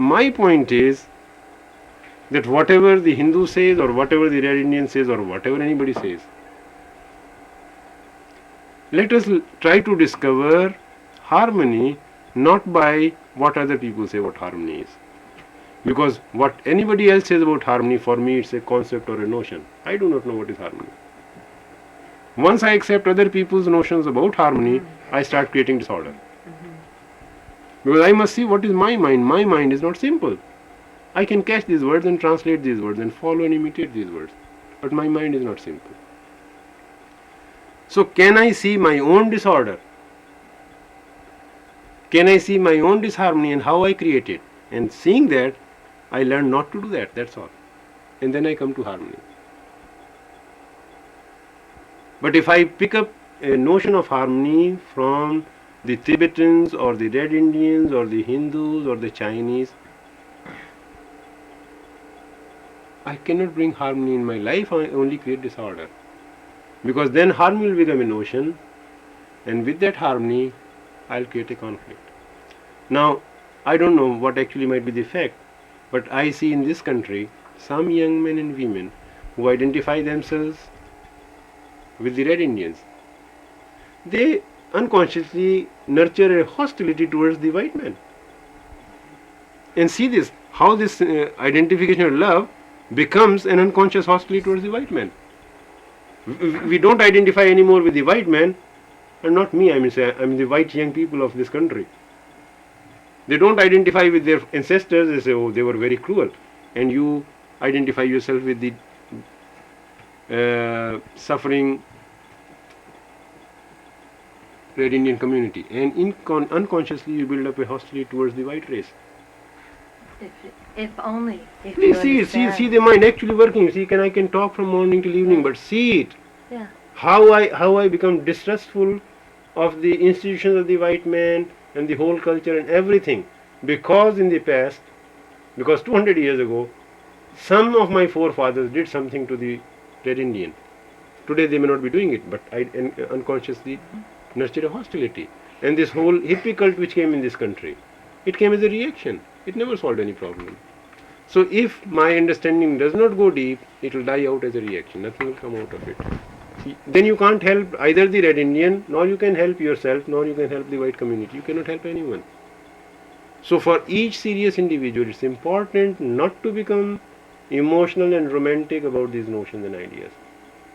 my point is that whatever the Hindu says or whatever the Red Indian says or whatever anybody says, let us try to discover harmony not by what other people say what harmony is. Because what anybody else says about harmony, for me it's a concept or a notion. I do not know what is harmony. Once I accept other people's notions about harmony, I start creating disorder. Because I must see what is my mind. My mind is not simple. I can catch these words and translate these words and follow and imitate these words. But my mind is not simple. So can I see my own disorder? Can I see my own disharmony and how I create it? And seeing that, I learn not to do that, that's all. And then I come to harmony. But if I pick up a notion of harmony from the Tibetans or the Red Indians or the Hindus or the Chinese, I cannot bring harmony in my life, I only create disorder. Because then harmony will become a notion, and with that harmony, I'll create a conflict. Now, I don't know what actually might be the fact, but I see in this country some young men and women who identify themselves with the Red Indians. They unconsciously nurture a hostility towards the white man. And see this, how this identification of love becomes an unconscious hostility towards the white man. We don't identify anymore with the white man, and not me, I mean the white young people of this country. They don't identify with their ancestors, they say, oh, they were very cruel. And you identify yourself with the suffering Red Indian community. And unconsciously you build up a hostility towards the white race. If only. If Please see the mind actually working. See, I can talk from morning till evening, but see it. Yeah. How I become distrustful of the institutions of the white man and the whole culture and everything. Because in the past, because 200 years ago, some of my forefathers did something to the Red Indian. Today they may not be doing it, but I unconsciously nurtured a hostility. And this whole hippie cult which came in this country, it came as a reaction. It never solved any problem. So if my understanding does not go deep, it will die out as a reaction. Nothing will come out of it. Then you can't help either the Red Indian, nor you can help yourself, nor you can help the white community. You cannot help anyone. So for each serious individual, it's important not to become emotional and romantic about these notions and ideas.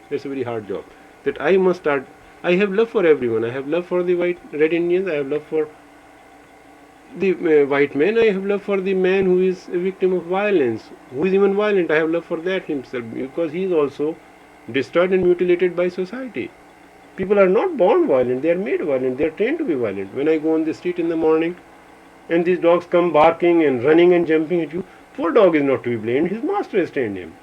That's a very hard job. That I must start. I have love for everyone. I have love for the Red Indians. I have love for the white man. I have love for the man who is a victim of violence, who is even violent. I have love for that himself, because he is also destroyed and mutilated by society. People are not born violent, they are made violent, they are trained to be violent. When I go on the street in the morning and these dogs come barking and running and jumping at you, poor dog is not to be blamed, his master has trained him.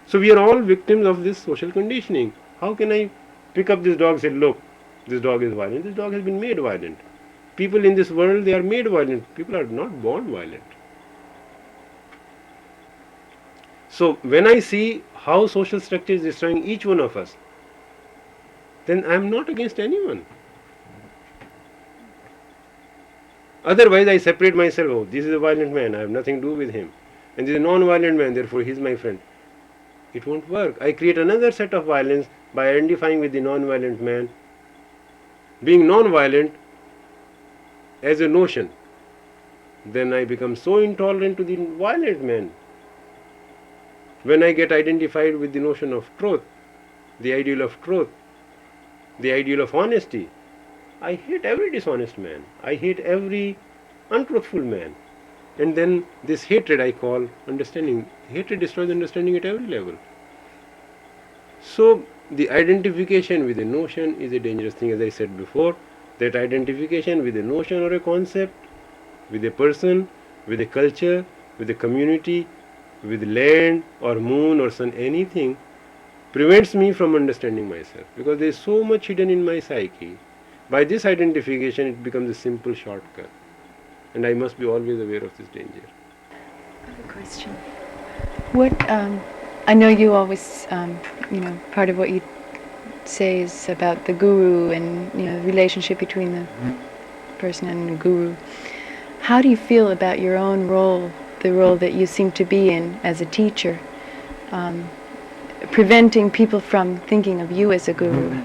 So we are all victims of this social conditioning. How can I pick up this dog and say, look, this dog is violent, this dog has been made violent. People in this world, they are made violent, people are not born violent. So when I see how social structure is destroying each one of us, then I am not against anyone. Otherwise I separate myself. Oh, this is a violent man, I have nothing to do with him. And this is a non-violent man, therefore he is my friend. It won't work. I create another set of violence by identifying with the non-violent man. Being non-violent as a notion, then I become so intolerant to the violent man. When I get identified with the notion of truth, the ideal of truth, the ideal of honesty, I hate every dishonest man. I hate every untruthful man. And then this hatred I call understanding. Hatred destroys understanding at every level. So the identification with a notion is a dangerous thing, as I said before. That identification with a notion or a concept, with a person, with a culture, with a community, with land or moon or sun, anything, prevents me from understanding myself, because there is so much hidden in my psyche. By this identification it becomes a simple shortcut, and I must be always aware of this danger. I have a question. What I know you always, part of what you say is about the guru and the relationship between the person and the guru. how do you feel about your own role, the role that you seem to be in as a teacher, preventing people from thinking of you as a guru?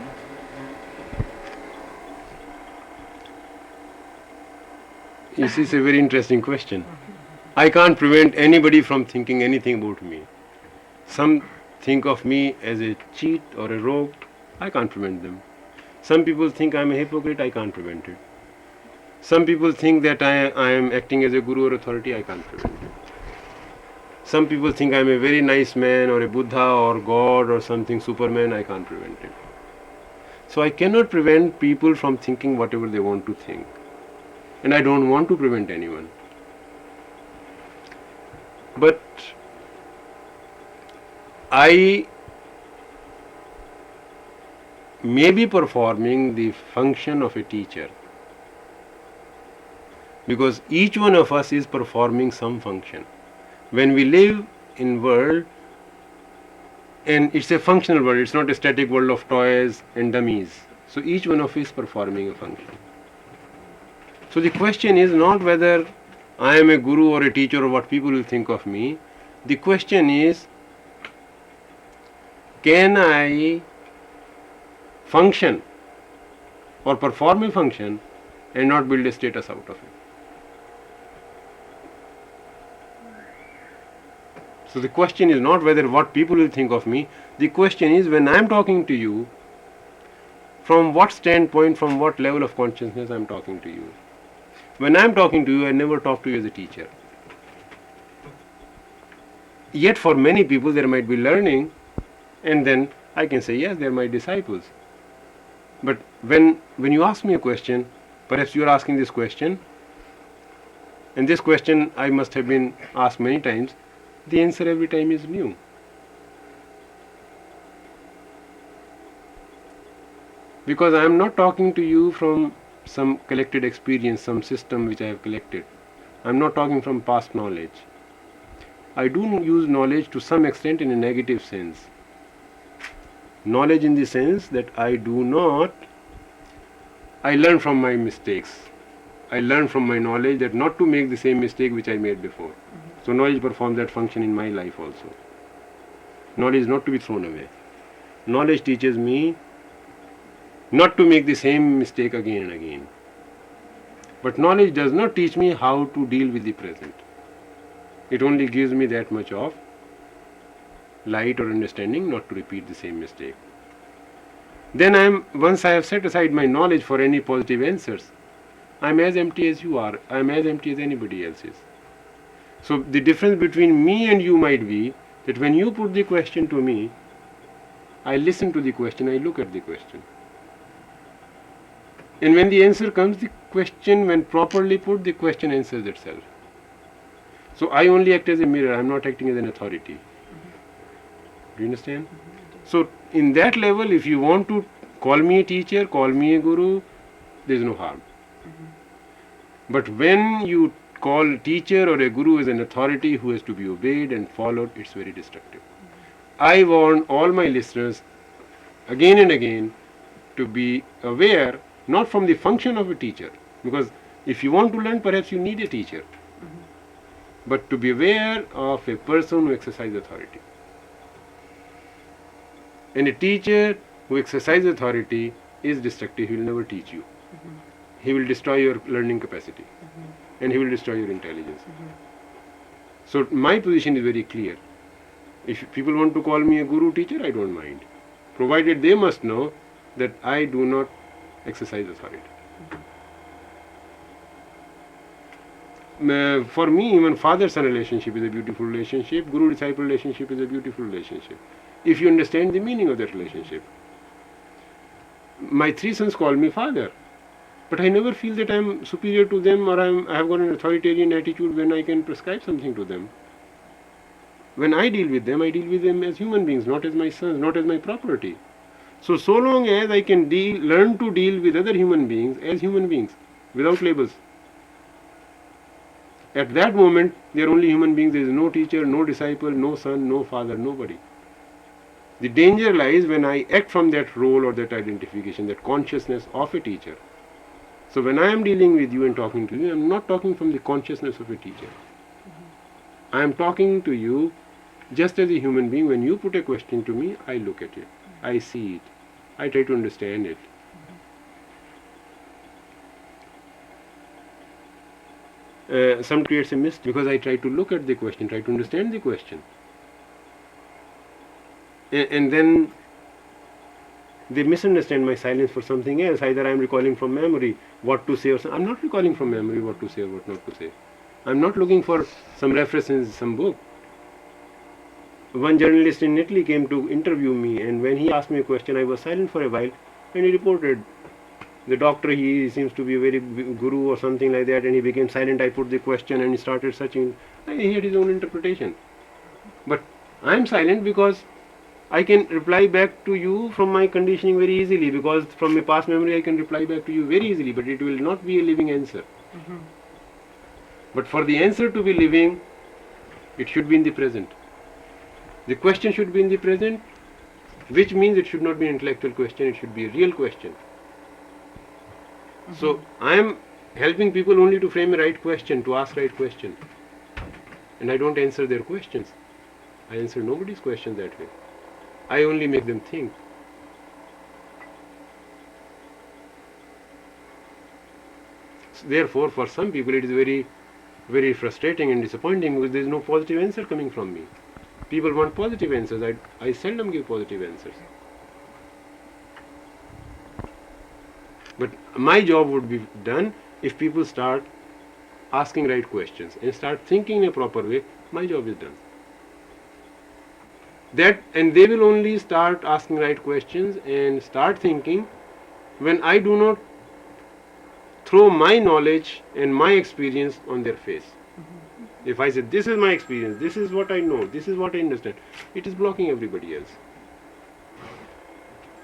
This is a very interesting question. I can't prevent anybody from thinking anything about me. Some think of me as a cheat or a rogue. I can't prevent them. Some people think I'm a hypocrite. I can't prevent it. Some people think that I am acting as a guru or authority. I can't prevent it. Some people think I'm a very nice man or a Buddha or God or something, Superman. I can't prevent it. So I cannot prevent people from thinking whatever they want to think. And I don't want to prevent anyone. But I may be performing the function of a teacher, because each one of us is performing some function. When we live in world, and it's a functional world, it's not a static world of toys and dummies. So each one of us is performing a function. So the question is not whether I am a guru or a teacher or what people will think of me. The question is, can I function or perform a function and not build a status out of it? So the question is not whether what people will think of me. The question is, when I am talking to you, from what standpoint, from what level of consciousness I am talking to you. When I am talking to you, I never talk to you as a teacher. Yet for many people there might be learning, and then I can say, yes, they are my disciples. But when you ask me a question, perhaps you are asking this question, and this question I must have been asked many times, the answer every time is new. Because I am not talking to you from some collected experience, some system which I have collected. I am not talking from past knowledge. I do use knowledge to some extent in a negative sense. Knowledge in the sense that I learn from my mistakes. I learn from my knowledge that not to make the same mistake which I made before. So knowledge performs that function in my life also. Knowledge is not to be thrown away. Knowledge teaches me not to make the same mistake again and again. But knowledge does not teach me how to deal with the present. It only gives me that much of light or understanding not to repeat the same mistake. Then once I have set aside my knowledge for any positive answers, I am as empty as you are. I am as empty as anybody else is. So the difference between me and you might be that when you put the question to me, I listen to the question, I look at the question. And when the answer comes, the question, when properly put, the question answers itself. So I only act as a mirror, I am not acting as an authority. Do you understand? So in that level, if you want to call me a teacher, call me a guru, there is no harm. But when you call teacher or a guru as an authority who has to be obeyed and followed, it's very destructive. I warn all my listeners again and again to be aware, not from the function of a teacher, because if you want to learn, perhaps you need a teacher, but to be aware of a person who exercises authority. And a teacher who exercises authority is destructive. He will never teach you. He will destroy your learning capacity, and he will destroy your intelligence. So my position is very clear. If people want to call me a guru teacher, I don't mind, provided they must know that I do not exercise authority. For me, even father-son relationship is a beautiful relationship. Guru-disciple relationship is a beautiful relationship, if you understand the meaning of that relationship. My 3 sons call me father, but I never feel that I am superior to them or I have got an authoritarian attitude when I can prescribe something to them. When I deal with them as human beings, not as my sons, not as my property. So long as I can learn to deal with other human beings as human beings, without labels, at that moment they are only human beings. There is no teacher, no disciple, no son, no father, nobody. The danger lies when I act from that role or that identification, that consciousness of a teacher. So when I am dealing with you and talking to you, I am not talking from the consciousness of a teacher. I am talking to you just as a human being. When you put a question to me, I look at it, I see it, I try to understand it. Some creates a mistake because I try to look at the question, try to understand the question. And then they misunderstand my silence for something else. Either I am recalling from memory what to say or something. I am not recalling from memory what to say or what not to say. I am not looking for some reference in some book. One journalist in Italy came to interview me, and when he asked me a question, I was silent for a while, and he reported. The doctor, he seems to be a very guru or something like that, and he became silent. I put the question and he started searching. He had his own interpretation. But I am silent because I can reply back to you from my conditioning very easily, because from my past memory I can reply back to you very easily, but it will not be a living answer. But for the answer to be living, it should be in the present. The question should be in the present, which means it should not be an intellectual question, it should be a real question. So I am helping people only to frame a right question, to ask right question. And I don't answer their questions. I answer nobody's question that way. I only make them think. So therefore, for some people it is very, very frustrating and disappointing because there is no positive answer coming from me. People want positive answers. I seldom give positive answers. But my job would be done if people start asking right questions and start thinking in a proper way. My job is done. And they will only start asking right questions and start thinking when I do not throw my knowledge and my experience on their face. If I say, this is my experience, this is what I know, this is what I understand, it is blocking everybody else.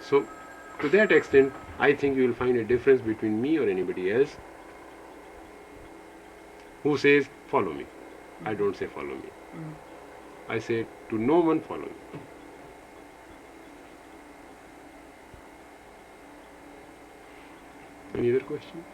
So, to that extent, I think you will find a difference between me or anybody else who says, follow me. I don't say, follow me. I say, to no one, follow me. Any other question?